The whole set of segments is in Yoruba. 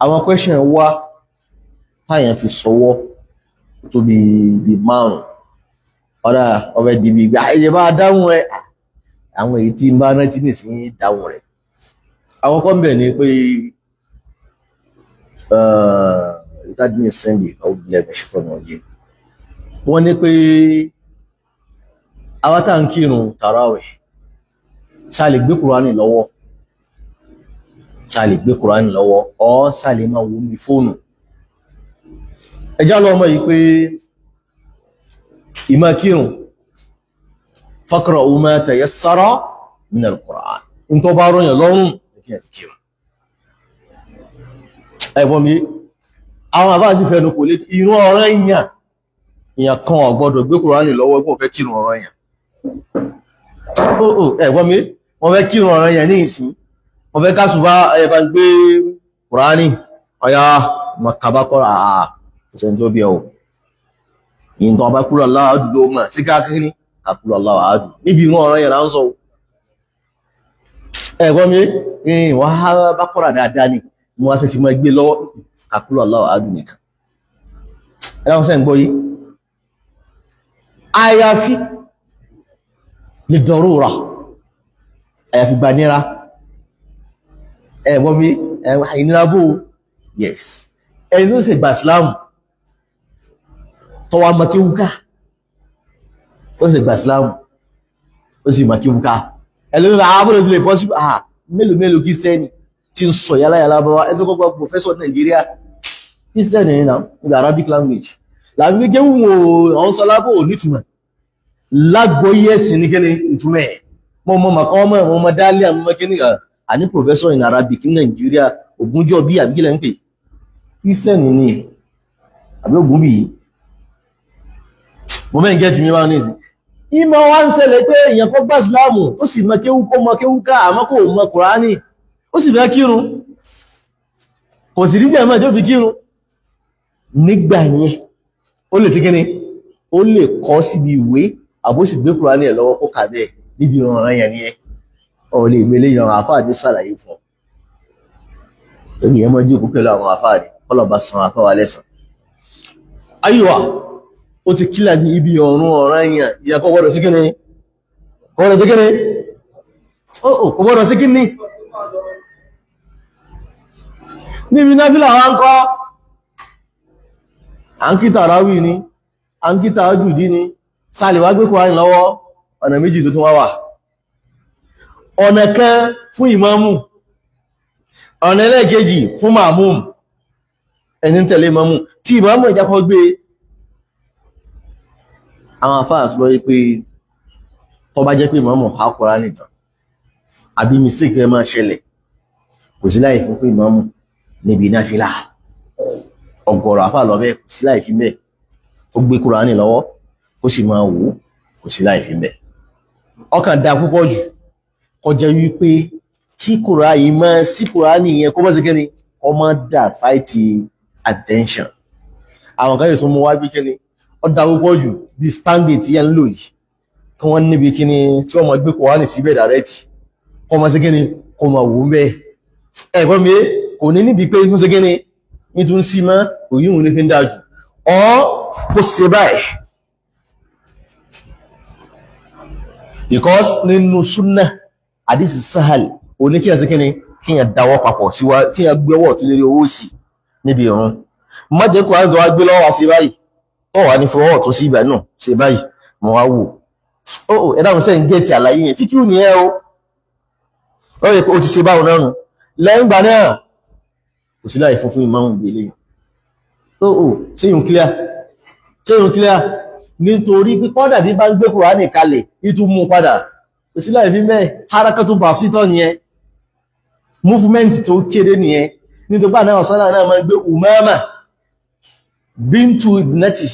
àwọn question wá táyàn fi sọwọ́ tó bí márùn ọ̀dá ọbẹ̀ dìbì gbà ẹ̀yẹ bá dáhùn ẹ̀ àwọn èyí tí ń bá rántí nìsín dáhùn rẹ̀ àwọn kan bẹ̀ ni pé ìtàdínì sẹ́ndì ọ̀gbìnlẹ̀ ẹ̀ṣẹ̀ fọ́nà ọ̀jẹ́ wọ́n ní pé àwọn tá ń kírun Tarawih ṣá lè gbé Kùránì lọ́wọ́ ṣá lè gbé Kùránì lọ́wọ́ ọ́ ṣá lè máa wo mi fóònù ẹjá lọ mọ̀ yìí pé ìmá kírun faqra'u ma tayassara min al-Qur'an ń tó bá rọ̀yàn lọ́rùn kí ẹ kírun ẹ̀gbọ́n mi àwọn àbá sì fẹ́nu kò lè ìrun ọ̀ranyàn èèyàn kan ò gbọdọ̀ gbé Kùránì lọ́wọ́ ẹgbọ́n fẹ́ kírun ọ̀ranyàn ẹ̀gbọ́n mi wọ́n fẹ́ kírun ọ̀ranyàn ní ìsìn wọ́n fẹ́ kásùbá ẹ̀bá ń gbé Kùránì ọya makabakọ́ra ṣẹ́ni tó bí ẹ̀ o ìyìntàn ọba kúrò aláàdù ló mọ̀ sí káàkiri àkúrò aláàdù níbi ìrun ọ̀ranyàn là ń sọ ẹ̀gbọ́n mi wọ́n á bá kọ́ra dáadáa ni mo wá fẹ́ fi máa gbé lọ́wọ́ àkúrò aláàdù nìkan ẹ̀dáwọn sẹ́ ń gbọ́ yìí àyàfi lè dọ̀rọ̀ra àyàfi gbanira ẹ̀gbọ́n mi ìnira bó yes ẹni ló ṣe gbà Islam tó wá makéwúká ó ṣe gbà Islam ó sì makéwúká ẹlẹ́nu àbúrò sí lè possible mélòó Kristẹni tí ń sọ yálàyàlá bọ́wá ẹni tó kọ́kọ́ professor Nigeria Kristẹni ní the Arabic language láti fi kéwù àwọn sọlábò nítumọ̀ lágbóyé ẹ̀sìn ní kíni ìtumẹ̀ mọ́ màkà ọmọ dálé àmọ́ kíní àní professor in Arabic ní Nigeria Ògúnjọ́ bí àbíkílẹ̀ ń pè Kristẹni ní àbí ògún bí yìí mo mẹ́ ń gẹ́ ti mi wá ní ìsìn ìmọ̀ wá ń ṣẹlẹ̀ pé èèyàn kọ́ gbà Ìsìlámù ó sì mọ kéwú ká àmọ́ kò mọ Kùránì ó sì fẹ́ kírun kò sì rí jẹ́ mọ́ tó fi kírun nígbà yẹn ó lè sí kíni ó lè kọ́ síbi ìwé àbó sì gbé Kùránì ẹ̀ lọ́wọ́ kó kà bẹ́ẹ̀ níbi ìrànràn yẹn ni ẹ ọ̀ lè mele ìrànràn àfáàdé sàlàyé fún ọ ènìyàn mọ́ jókòó pẹ̀lú àwọn àfáàdé kọ́lọ̀bá san àfáwà lẹ́sàn ayíwá ó ti kílà ní ibi ọ̀ràn yẹn ìyàkọ́ gbọ́dọ̀ sí kíni kò gbọ́dọ̀ sí kíni níbi náfílà wá ń kọ́ à ń kí Tarawih ni à ń kí Tahajjudi ni sáàlẹ̀ wá gbé Kùránì lọ́wọ́ ọ̀nà méjì tó tún wá wà ọ̀nà kan fún ìmámù ọ̀nà ẹlẹ́ẹ̀kejì fún màmúm ẹni tẹ̀lé ìmámù tí ìmámù ìjápọ̀ gbé àwọn àfáà sọ pé tó bá jẹ́ pé ìmámù há Kùránì tán àbí mistake rẹ máa ṣẹlẹ̀ kò sí láì fún ìmámù níbi náfílà ọ̀gọ̀rọ̀ àfáà lọ bẹ́ẹ̀ kò sí láì fi bẹ́ẹ̀ ó gbé Kùránì lọ́wọ́ ó sì máa wò kò sí láì fi bẹ́ẹ̀ ọkàn dá púpọ̀ jù kọjá wípé kí Kùránì máa sí Kùránì yẹn kó mọ́ sí kíni ọmọ dà fáìtì attention àwọn kan yóò tún mú wá bí kíni ó dá púpọ̀ jù bí standard tí yẹn ń lò yìí kí wọ́n níbi kíni tí wọ́n máa gbé Kùránì síbẹ̀ dàrẹ́tì kó mọ́ sí kíni kó máa wò bẹ́ẹ̀ ẹ̀gbọ́n mi kò ní níbi pé tún sí kíni ní tún sí mọ́ òyìnbó ní fi ń dájú ọ́ kó ṣe báyìí because nínú súnnà àdísì sáhàlì oní kí ẹ̀sí kíni kí yẹn dáwọ́ papọ̀ síwá kí yẹn gbé ọwọ́ tó lérí owó sí níbi ìrun má jẹ́ kó àjọ wá gbé lọ́wọ́ sí báyìí tó wà ní fọwọ́ tó sí ibẹ̀ náà ṣe báyìí mo wá wò ó ẹ̀dá òun sẹ́yìn gẹ̀ẹ́tì àlàyé yẹn fíkíù ní ẹ́ ó yẹ kó ti ṣe báwọn náà nù lẹ́yìn gbà náà kò sí láì fún ìmáàmù gbélé ṣéyùn clear nítorí pé kọ́dà bí bá ń gbé Kùránì kalẹ̀ ìtún mú padà kò sí láì fi mẹ́ harakatu basita nìyẹn movement tó kéde nìyẹn nítorí náà ọ̀sánà náà máa ń gbé Umama bintu ibnati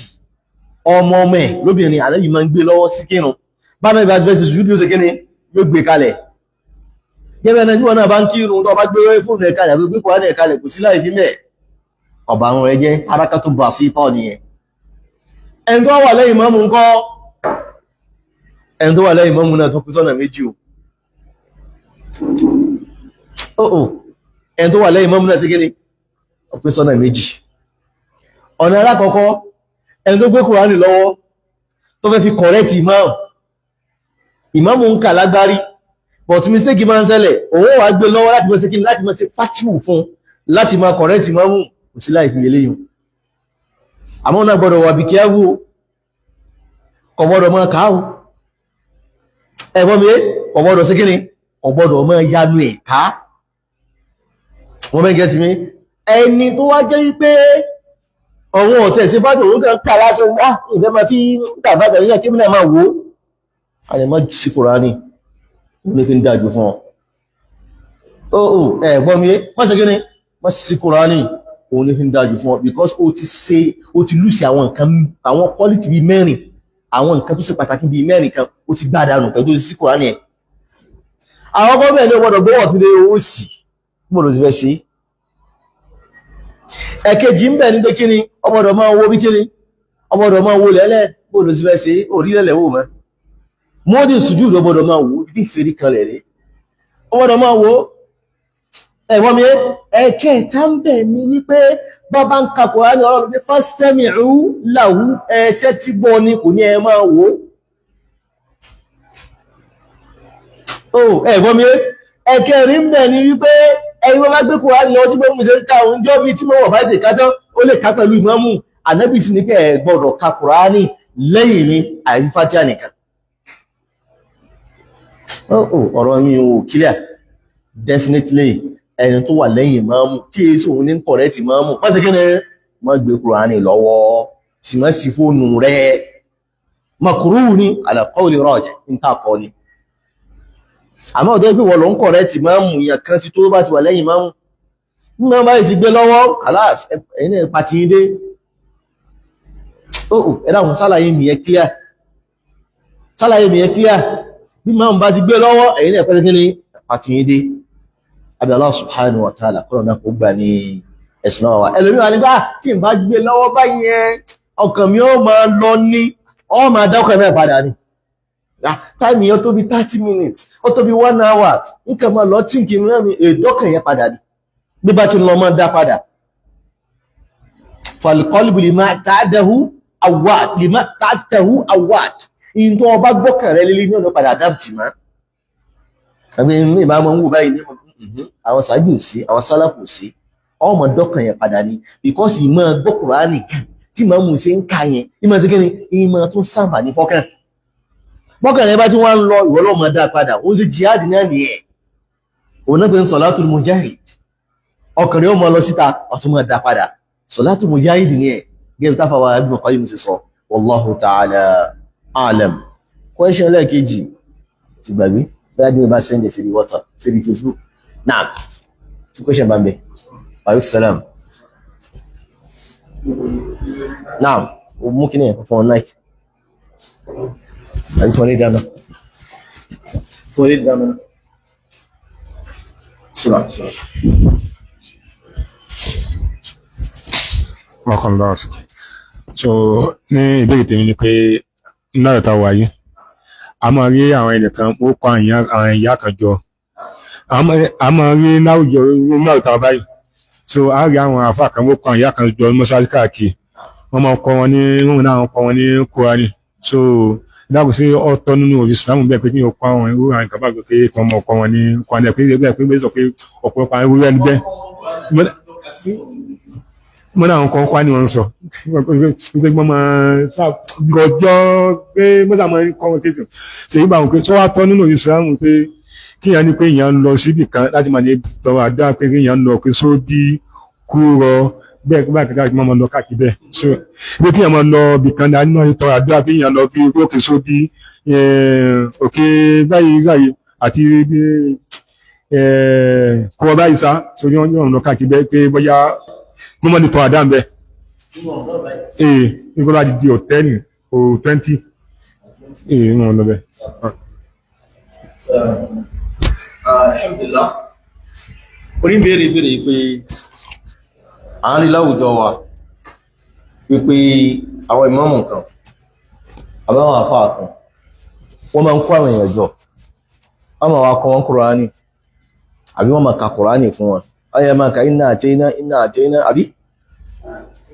ọmọ ẹ̀ lóbìnrin àlẹ́yìn máa ń gbé lọ́wọ́ sí kírun bá náà ìbájú bẹ́ẹ̀ sí jùlọ sí kíni yóò gbé kalẹ̀ gẹ́gẹ́ náà níwọ̀n náà bá ń kírun tó bá gbé fóònù ẹ̀ kalẹ̀ àbí gbé Kùránì ẹ̀ kalẹ̀ kò sí láì fi mẹ́ ọ̀bà àwọn rẹ̀ jẹ́ harakatu basita nìyẹn ẹni tó wà lẹ́yìn mọ́mù ńkọ́ ẹni tó wà lẹ́yìn mọ́mù náà tó kú sọ́nà méjì ẹni tó wà lẹ́yìn mọ́mù náà sí kíni ó pín sọ́nà méjì. Ọ̀nà alákọ̀ọ́kọ́, ẹni tó gbé Kùránì lọ́wọ́ tó fẹ́ fi correct imam, imam ń kà lágbárí, but mistake máa ń ṣẹlẹ̀, òun wá gbé lọ́wọ́ láti máa ṣe kíni, láti máa ṣe fatiwu fún, láti máa correct imam, kò sí láì fi eléyìí. Àmọ́ náà gbọ́dọ̀ wà bí careful, kò gbọ́dọ̀ máa kà ó. Ẹ̀gbọ́n mi, kò gbọ́dọ̀ ṣe kíni, kò gbọ́dọ̀ máa yanu ẹ̀ ká. Wọ́n mẹ́ gẹ́sì mi, ẹni tó wá jẹ́ wípé ọ̀wọ́n ọ̀tẹ̀ sí bá tòun kan ká lásán, ìfẹ́ máa fi tàbátà yíyà kí mìíràn máa wò ó. A lè má sí Kùránì, ó lè fi ń dájú fún ọ. Ẹ̀gbọ́n mi, má ṣe kíni, má sí Kùránì, ó lè fi ń dájú fún ọ, because ó ti lùsì àwọn nǹkan, àwọn quality bíi mẹ́rin, àwọn nǹkan tó ṣe pàtàkì bíi mẹ́rin kan, ó ti gbá dànù pẹ̀lú sí Kùránì ẹ̀. Àwọn gọ́ọ̀mẹ̀ ní ọgbọ́dọ̀ gbọ́wọ̀ tó lé owó sí, gbọ́dọ̀ ti fẹ́ sí. Ẹ̀kejì ń bẹ̀ ní pé kíni, ọgbọ́dọ̀ máa wo bí kíni, ọgbọ́dọ̀ máa wo lẹ́lẹ̀, gbọ́dọ̀ ti fẹ́ sí, orí lẹ́lẹ̀ wò mọ́. Mọ́dí sùjú ọgbọ́dọ̀ máa wo, dídí fèrí kan lẹ̀ rí. Ọgbọ́dọ̀ máa wo, ẹ̀wọ́n mi, ẹ̀kẹta ń bẹ̀ ní wípé bàbá ń ka Kùránì Ọlọ́run pé fastami'u lahu, tẹ́tí gbọ́ ni, kò ní ẹ máa wo. Ẹ̀gbọ́n mi, ẹ̀kẹrin ń bẹ̀ ní wípé ẹni wọ́n bá gbé Kùránì lọ tí gbé mú ṣe ń ká oúnjọ́ bí tí wọ́n bá ṣe kájọ́, ó lè ká pẹ̀lú ìmámù. Ànábì sì ní pé ẹ gbọ́dọ̀ ka Kùránì lẹ́yìn ní àyàfi Fátíhà nìkan. Ọ̀rọ̀ mi ò clear. Definitely ẹni tó wà lẹ́yìn ìmámù tí èso òun ní correct ìmámù, má ṣe kíni, má gbé Kùránì lọ́wọ́, sì má sí fóònù rẹ̀. Makruh ni ala qawli rajih, ń tà kọ́ ni. Àmọ́ ọ̀dọ́ pé wọ́n lọ ń correct ìmámù, ìyàn kan ti tó bá ti wà lẹ́yìn ìmámù. Nígbà bá sì gbé lọ́wọ́, kàlás, ẹ̀yìn náà pàtí dé. Ẹ̀dàkùn sálàyé mi yẹn clear. Sálàyé mi yẹn clear. Bí ìmámù bá ti gbé lọ́wọ́, ẹ̀yìn náà pàtí kíni, pàtí dé. Àbí Allah subhanahu wa ta'ala, kọ́nà náà kó gbà ní ẹ̀sìn náà wà. Ẹlòmí wà nígbà tí ń bá gbé lọ́wọ́ báyẹn, ọkàn mi ó máa lọ ní, ó máa dákọ̀ ẹ̀mẹ́ padà ni. Táìmì yẹn tó bí 30 minutes, ó tó bí 1 hour, nǹkan máa lọ tí n kì í rán mi, èdọ́kàn yẹn padà ni. Bí bá ti lọ máa dá padà. Fal-qalbu lima ta'adahu awwad, lima ta'adahu awwad. Ìyìn tó ọba gbọ́kàn rẹ lílé ní ọ̀nà padà dábìtì máa. Àbí ní ìbámu ń wò báyìí ní àwọn sàábì ò sí, àwọn sálàfù ò sí, ọmọ dọ́kàn yẹn padà ní, because ìmọ̀ gbọ́ Kùránì kan tí màá mú ṣe ń ka yẹn, ìmọ̀ sí kíni, ìmọ̀ tó sábà ní fọ́kàn. Bọ́kàn rẹ bá tí wọ́n ń lọ ìwọ lọ́mọ dá padà, ó ń ṣe jihad náà nìyẹn. Òun náà pé ń salatul mujahid. Ọkàn rẹ ó mọ lọ síta, ọtún mọ dá padà. Salatul mujahid nìyẹn. Gẹ́gẹ́ bí táfàwà Ibn Qayyim ṣe sọ, wallahu ta'ala a'lam. Question lẹ́ẹ̀kejì ti gbàgbé, bẹ́ẹ̀ bí mo bá sẹ́ndẹ̀ sí WhatsApp, sí Facebook. Naam. Two question bambe. Alayhi salam. Naam. Mú kí ni fún Nike. Àbí fún dáná. Fún dáná. Sura. Welcome back. So, ní ìbéèrè tèmi ni pé náà ta wáyé. A máa rí àwọn ẹnìkan ó kọ àwọn ìyá kan jọ. A máa rí láwùjọ náà ta báyìí. So, a rí àwọn àfáà kan ó kọ àwọn ìyá kan jọ mọ́ṣáláṣí káàkiri. Wọ́n máa kọ́ wọn ní irun náà, wọ́n kọ́ wọn ní Kùránì. So, dáàbò sí ọ̀tọ̀ nínú òfin Ìsìlámù bẹ́ẹ̀ pé kí o kọ́ àwọn irú àwọn ìkàbá pé kí wọ́n mọ̀ kọ́ wọn ní Kùránì pé bẹ́ẹ̀ sọ pé ọ̀pọ̀lọpọ̀ àwọn irú ẹni bẹ́ẹ̀. Mo náà ń kọ́ Kùránì wọn sọ. Pé wọ́n máa gọjọ́ pé mọ́tà máa ń kọ́ wọn kéèkì. Ṣé ìgbà wọn pé tó wá tọ́ nínú òfin Ìsìlámù pé kí èèyàn ní pé èèyàn ń lọ síbì kan láti máa ní tọrọ àdúrà pé kí èèyàn ń lọ pé sóbí kúrọ bẹ́ẹ̀ kí báyìí káàkiri máa lọ káàkiri bẹ́ẹ̀. So bí kí èèyàn máa lọ bì kan náà nínú tọrọ àdúrà pé èèyàn lọ bí òkè sóbí òkè báyìí àti kúrọ báyìí sá sórí wọn lọ káàkiri bẹ́ẹ̀ pé bóyá mo mọ̀ ní tọrọ àdúrà bẹ́ẹ̀. Nígbà bá di òtẹ́ẹ̀lì o 20 wọn lọ bẹ́ẹ̀. Alhamdulillah. Oníbèrè bèrè pé a ń rí láwùjọ wa wípé àwọn ìmáàmù kan àbáwọn àfáà kan wọ́n máa ń kó àwọn èèyàn jọ, wọ́n máa wá kọ́ wọn Kùránì àbí wọ́n máa ka Kùránì fún wọn ọyẹ máa ka iná àti iná àbí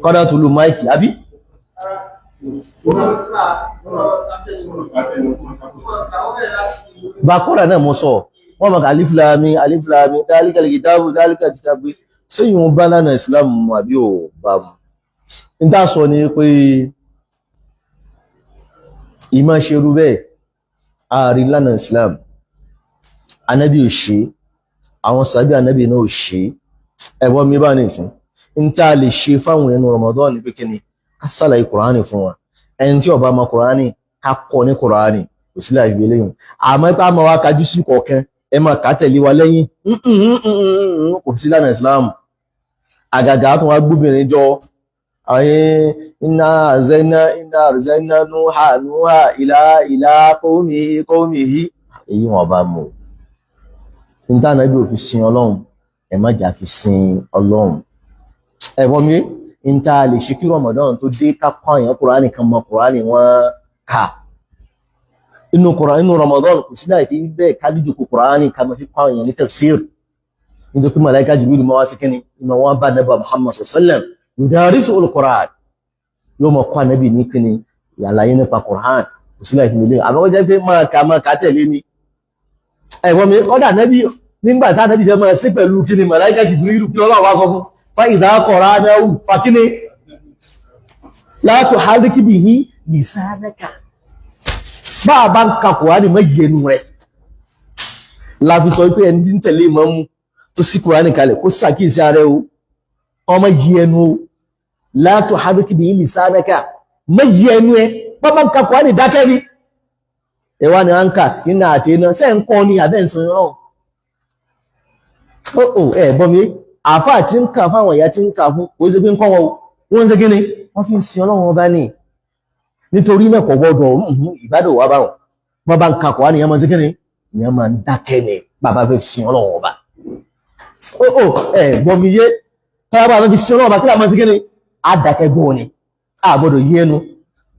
kọ́dá tó lu máìkì àbí bákọ́rà náà mọ́ sọ wọ́n máa ka alifilami dáálíkàlì kìtàbù sẹ́yìn wọn bá lánàá Islam àbí ò bá mu ń dá sọ ni pé ìmọ̀ ṣerú bẹ́ẹ̀ ààrí lánàá Islam anábì ò ṣe àwọn sàbí anábì náà ò ṣe ẹ̀wọ́n mi bá ní ìsìn ń tá a lè ṣe fáwọn ẹnu Ramadan ní pé kí ni ká sàlàyé Kùránì fún wa ẹni tí ó bá mọ Kùránì ká kọ́ ní Kùránì kò sí láì fi léyìn àmọ́ ipá máa wá kájú sí kọ̀ọ̀kan ẹ máa kà tẹ̀lé wa lẹ́yìn kò sí lánàá Islam àgàgà tó wá gbóbìnrin jọ ayé iná àrùzẹ́ná núhà ìlà qawmihi èyí wọn bá mú níta náà bí ò fi sin Ọlọ́run ẹ má jà fi sin Ọlọ́run ẹ̀wọ́n mi níta lè ṣe kí Ramadan tó dé ká kọ́ àyàn Kùránì kan mọ Kùránì wọn kà inú Ramadan kò sí láì fi bẹ́ẹ̀ ká dídò kò Kùránì ká máa fi kọ́ àyàn ní tafsir nítorí pé màláíkà Jibril máa wá sí kíni ìmọ̀ wọn bá nàbà Muhammad sallam yudarisu al-Qur'an yóò mọ̀ kọ́ ànábì ní kíni àlàyé nípa Qur'an kò sí láì fi mílíọ̀nù àmọ́ ó jẹ́ pé máa kà tẹ̀lé ni ẹ̀wọ́n mi kọ́dà ànábì nígbà tá ànábì jẹ́ máa sí pẹ̀lú kíni màláíkà Jibril kí Ọlọ́run wá sọ fún fa idha qara'nahu fa kíni la tuharrik bihi lisanaka bá a bá ń ka Kùránì méjì ẹnu rẹ̀ la fi sọ pé ẹni tí ń tẹ̀lé ìmáàmù tó sí Kùránì kalẹ̀ kó sàkíyèsí ààrẹ o ọmọ yí ẹnu o la tuharrik bihi lisanaka méjì ẹnu ẹ bá bá ń ka Kùránì dákẹ́ ni ẹwà ni a ń kà kí ní àti iná sẹ́ ń kọ́ ní abẹ́ ìsọ̀rọ̀ náà ó bọ́ mi àfáà tí ń kà fáwọn ìyá tí ń kà fún kò sí pé ń kọ́ wọn wọ́n ń ṣe kí ni wọ́n fi ń sin Ọlọ́run ọba ní nítorí mẹ́kọ̀ọ́ gbọ́dọ̀ ìbádọ̀ wà báwọn wọ́n bá ń ka Kùránì ìyẹn máa ń ṣe kí ni ìyẹn máa ń dákẹ́ ni bàbá fẹ́ sin Ọlọ́run ọba gbọ́ mi yé tọ́lá bá fi sin Ọlọ́run ọba kí làá máa ṣe kí ni àdàkẹ́ gbọ́ ni a gbọ́dọ̀ yé ẹnu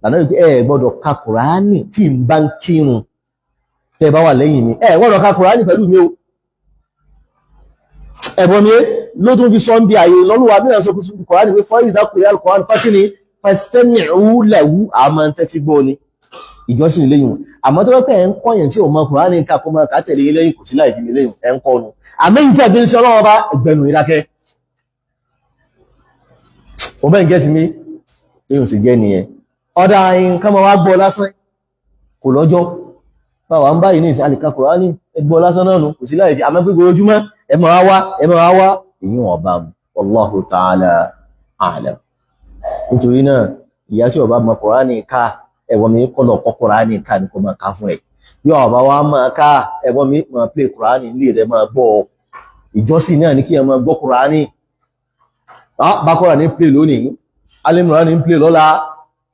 lànà wípé gbọ́dọ̀ ka Kùránì tí ń bá ń kírun tẹ́ bá wà lẹ́yìn mi gbọ́dọ̀ ka Kùránì pẹ̀lú mi o ẹ̀bọ̀n mi ló tún fi sọ ń bí ààyè lọ́lúwà bí ẹ̀sọ́ kùsùn Kùránì pé fọ́ ìdákùnrin al-Kùránì fákíní fastami'u lahu àmọ́ tẹ́tí gbọ́ ni ìjọsìn lẹ́yìn àmọ́ tó pẹ́ ń kọ́yàn tí ò mọ Kùránì ká kó máa kà tẹ̀lé lẹ́yìn kò sí láì fi lẹ́yìn ẹ̀ ń kọ́nu àmẹ́yìn tí a fi ń sọ ọlọ́wọ́ bá ẹgbẹ̀nu ìdákẹ́ ó bẹ́ẹ̀ gẹ́ ti mi lẹ́yìn ti jẹ́ nìyẹn ọ̀dà nǹkan máa wá gbọ́ lásán kò lọ́jọ́ báwa ń báyìí ní ìsìn àlìkà Kùránì ẹgbọ́ lásán náà nù kò sí láì fi àmọ́ pé gbogbo ẹ máa wá èyí wọn bá mu wallahu ta'ala a'lam nítorí náà ìyá tí ó bá mọ Kùránì ká ẹ̀wọ̀n mi kọ́ lọ kọ́ Kùránì ká ní kó máa ká fún ẹ̀ yóò ọba wa máa ká ẹ̀wọ̀n mi máa play Kùránì nílé rẹ̀ máa gbọ́ ìjọsìn náà ní kí ẹ máa gbọ́ Kùránì Bákọ́rà ní play lónìí Al-Imran ní play lọ́la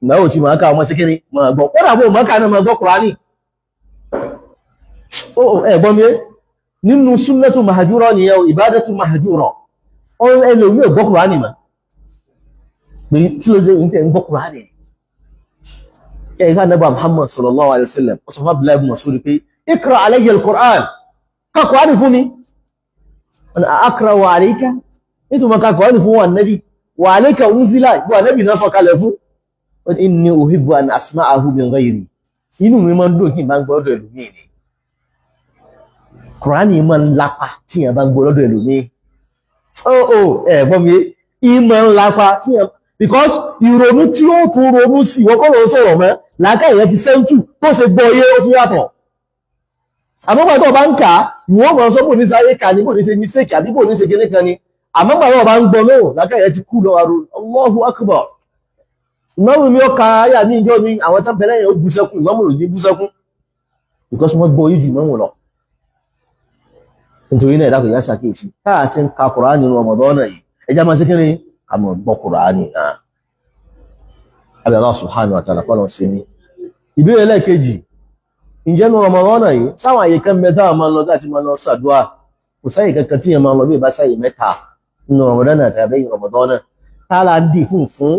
ìnáwó tí máa ká ọmọ sí kíní máa gbọ́ kódà bó máa ká náà máa gbọ́ Kùránì ẹ̀gbọ́n mi nínú súnnẹ́tù mahajúrọ̀ ni yau ìbádẹ́tù mahajúrọ̀ ọ̀rọ̀ ẹlòmí ò gbọ́ Kùránì mà pé kí ló ṣe ń tẹ́ ń gbọ́ Kùránì ẹ̀ka nàbà Muhammad sallallahu alaihi wasallam ọ̀sọ̀fà Abdullahi ibn Mas'ud pé ikra alayya al-Qur'an ká Kùránì fún mi akra wa alayka nítorí ma ká Kùránì fún wa nabi wa alayka unzila wa nabi náà sọ kalẹ̀ fún inni uhibbu an asma'ahu min ghayri inú mi máa ń dùn kí n bá ń gbọ́ ọ̀dọ̀ ẹlòmíì ni Kùránì máa ń lápa tí yẹn bá ń gbọ́ lọ́dọ̀ ẹlòmíì gbọ́n mi ìmọ̀ ń lápa tí yẹn because ìrònú tí ó tún ronú sí wọ́n kọ́ ló ń sọ̀rọ̀ mọ́ làákà ìyẹn ti sẹ́ńtù tó ṣe gbọ́ yé ó tún yàtọ̀ àmọ́gbà tó bá ń kà á ìwọ́n mọ̀ sọ́pọ̀ ní sáré kà ní kò ní ṣe mistake àbí kò ní ṣe kíní kan ni àmọ́gbà tó bá ń gbọ́ náà làákà ìyẹn ti kú lọ àrò Allahu Akbar ìmọ̀mù mi ó ka ayà ní ìjọ mi àwọn tán bẹ̀rẹ̀ yẹn ó bú sẹ́kún ìmọ̀mù rò ní bú sẹ́kún because wọ́n gbọ́ yé jù mọ́mù lọ nítorí náà ìdákùn ìyá ṣàkíyèsí káà sí ń ka Kùránì nínú Ramadan yìí ẹjá máa ṣe kí ni a mọ̀ gbọ́ Kùránì náà abẹ́ Allah subhanahu wa ta'ala pọ́lọ̀ sí ní ìbéèrè lẹ́ẹ̀kejì ǹjẹ́ nínú Ramadan yìí sáwọn àyè kan mẹ́ta máa ń lọ láti máa lọ ṣàdúà kò sáyè kankan tí yẹn máa ń lọ bí ìbá sáyè mẹ́ta nínú Ramadan àti abẹ́yìn Ramadan náà tá a là ń dì fún